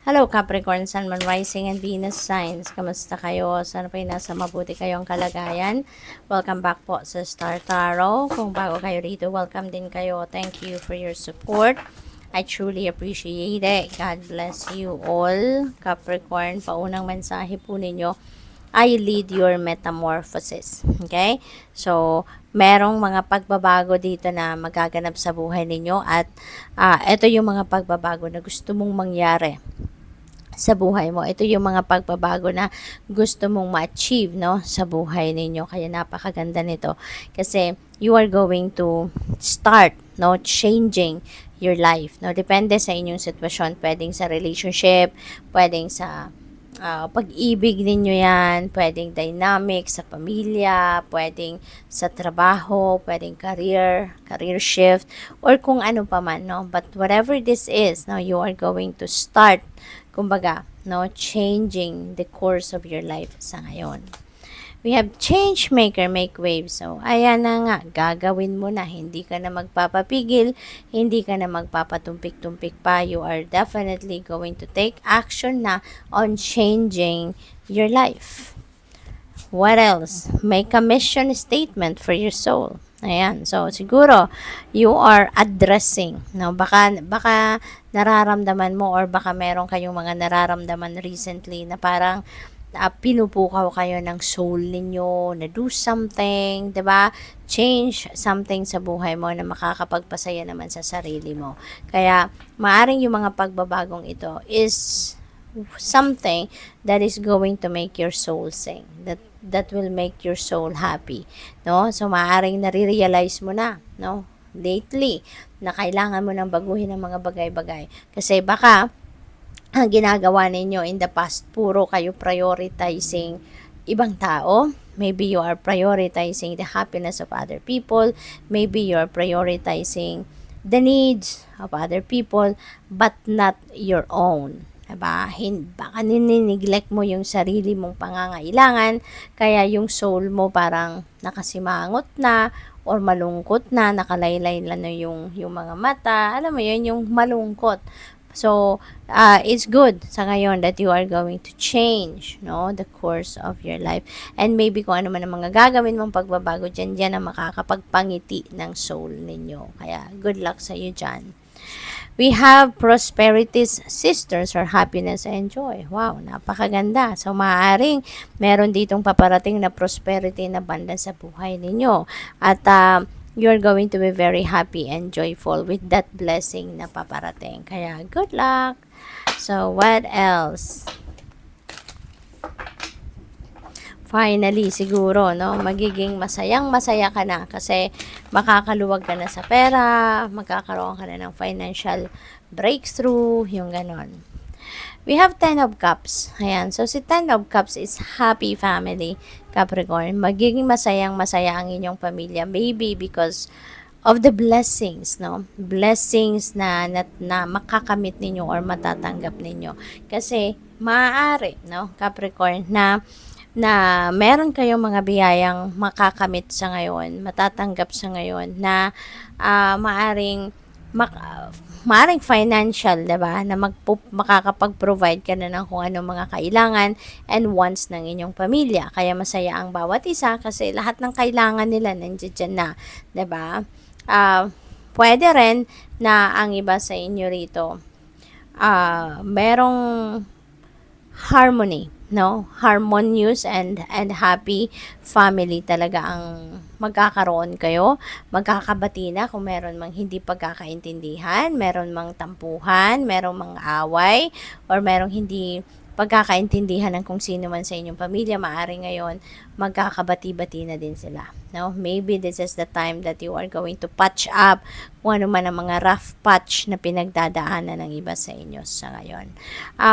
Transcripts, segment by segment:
Hello Capricorn, Sun, Moon, Rising, and Venus signs. Kamusta kayo? Sana po nasa mabuti kayong kalagayan. Welcome back po sa Star Tarot. Kung bago kayo rito, welcome din kayo. Thank you for your support. I truly appreciate it. God bless you all. Capricorn, paunang mensahe po ninyo, I lead your metamorphosis. Okay? So, merong mga pagbabago dito na magaganap sa buhay ninyo at ito yung mga pagbabago na gusto mong mangyari sa buhay mo. Ito yung mga pagbabago na gusto mong ma-achieve, no, sa buhay ninyo. Kaya napakaganda nito. Kasi you are going to start, no, changing your life. No, depende sa inyong sitwasyon. Pwedeng sa relationship, pwedeng sa pag-ibig ninyo yan, pwedeng dynamic sa pamilya, pwedeng sa trabaho, pwedeng career shift, or kung ano pa man, no? But whatever this is, no, you are going to start, kumbaga, no, changing the course of your life sa ngayon. We have change maker, make waves. So, ayan na nga, gagawin mo na. Hindi ka na magpapapigil, hindi ka na magpapatumpik-tumpik pa. You are definitely going to take action na on changing your life. What else? Make a mission statement for your soul. Ayan. So, siguro, you are addressing. No? Baka nararamdaman mo or baka meron kayong mga nararamdaman recently na parang pinupukaw kayo ng soul ninyo na do something, 'di ba? Change something sa buhay mo na makakapagpasaya naman sa sarili mo. Kaya maaring yung mga pagbabagong ito is something that is going to make your soul sing. That will make your soul happy, no? So maaring nare-realize mo na, no? Lately na kailangan mo nang baguhin ang mga bagay-bagay kasi baka ang ginagawa ninyo in the past, puro kayo prioritizing ibang tao. Maybe you are prioritizing the happiness of other people. Maybe you are prioritizing the needs of other people, but not your own. Diba? Baka ninineglect mo yung sarili mong pangangailangan, kaya yung soul mo parang nakasimangot na, or malungkot na, nakalaylay na yung mga mata. Alam mo yun, yung malungkot. So, it's good sa ngayon that you are going to change, no, the course of your life. And maybe kung ano man ang mga gagawin mong pagbabago dyan, dyan ang makakapagpangiti ng soul ninyo. Kaya, good luck sa iyo dyan. We have prosperity's sisters or happiness and joy. Wow, napakaganda. So, maaaring meron ditong paparating na prosperity na banda sa buhay ninyo. At, you're going to be very happy and joyful with that blessing na paparating. Kaya, good luck! So, what else? Finally, siguro, no, magiging masayang-masaya ka na kasi makakaluwag ka na sa pera, magkakaroon ka na ng financial breakthrough, yung ganon. We have 10 of Cups. Ayan. So, si 10 of Cups is happy family, Capricorn. Magiging masayang-masaya ang inyong pamilya. Maybe because of the blessings, no? Blessings na makakamit ninyo or matatanggap ninyo. Kasi, maaari, no, Capricorn, na meron kayong mga biyayang makakamit sa ngayon, matatanggap sa ngayon, na maaring financial, 'di ba? Na makakapag-provide ka na ng kung anong mga kailangan and wants ng inyong pamilya. Kaya masaya ang bawat isa kasi lahat ng kailangan nila nandiyan na, 'di ba? Pwede rin na ang iba sa inyo rito merong harmony, no? Harmonious and happy family talaga ang magkakaroon kayo. Magkakabati na kung meron mang hindi pagkakaintindihan, meron mang tampuhan, meron mang away, or merong hindi pagkakaintindihan ng kung sino man sa inyong pamilya, maaari ngayon magkakabati-bati na din sila. No? Maybe this is the time that you are going to patch up kung ano man ang mga rough patch na pinagdadaanan ng iba sa inyo sa ngayon.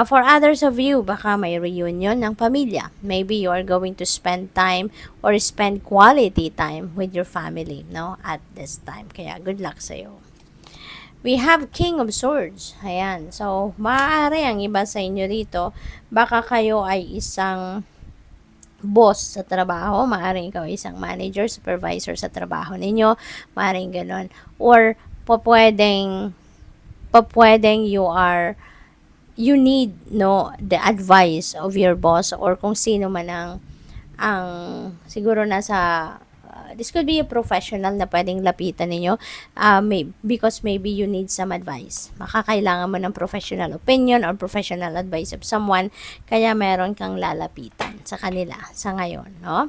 For others of you, baka may reunion ng pamilya. Maybe you are going to spend time or spend quality time with your family, no, at this time. Kaya good luck sa iyo. We have King of Swords. Ayan. So, maaari ang iba sa inyo rito, baka kayo ay isang boss sa trabaho, maaaring ikaw isang manager, supervisor sa trabaho ninyo, maaaring ganon. Or, pwedeng you need, no, the advice of your boss or kung sino man ang siguro nasa this could be a professional na pwedeng lapitan ninyo, because maybe you need some advice. Makakailangan mo ng professional opinion or professional advice of someone, kaya meron kang lalapitan sa kanila sa ngayon, no?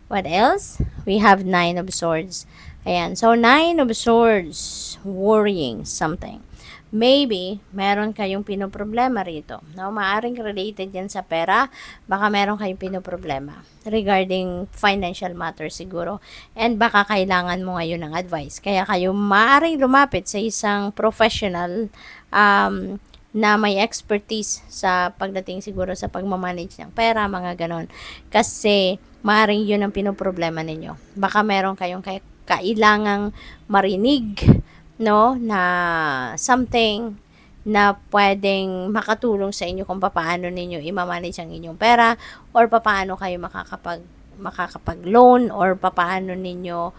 What else? We have 9 of Swords. Ayan. So, 9 of Swords, worrying something. Maybe, meron kayong pinoproblema rito. No? Maaring related yan sa pera. Baka meron kayong pinoproblema regarding financial matters siguro. And baka kailangan mo ngayon ng advice. Kaya kayo maaring lumapit sa isang professional na may expertise sa pagdating siguro sa pagmamanage ng pera, mga ganon. Kasi, maaaring yun ang pinoproblema ninyo. Baka meron kayong kailangang marinig, no, na something na pwedeng makatulong sa inyo kung paano ninyo i-manage ang inyong pera or paano kayo makakapag-loan or paano ninyo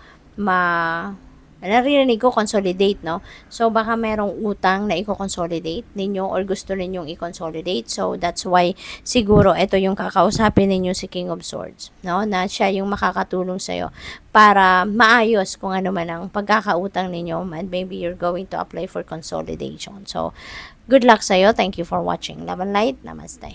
naririnig ko consolidate, no? So, baka merong utang na i-consolidate ninyo or gusto ninyong i-consolidate. So, that's why siguro ito yung kakausapin ninyo si King of Swords, no? Na siya yung makakatulong sa'yo para maayos kung ano man ang pagkakautang ninyo and maybe you're going to apply for consolidation. So, good luck sa'yo. Thank you for watching. Love and light. Namaste.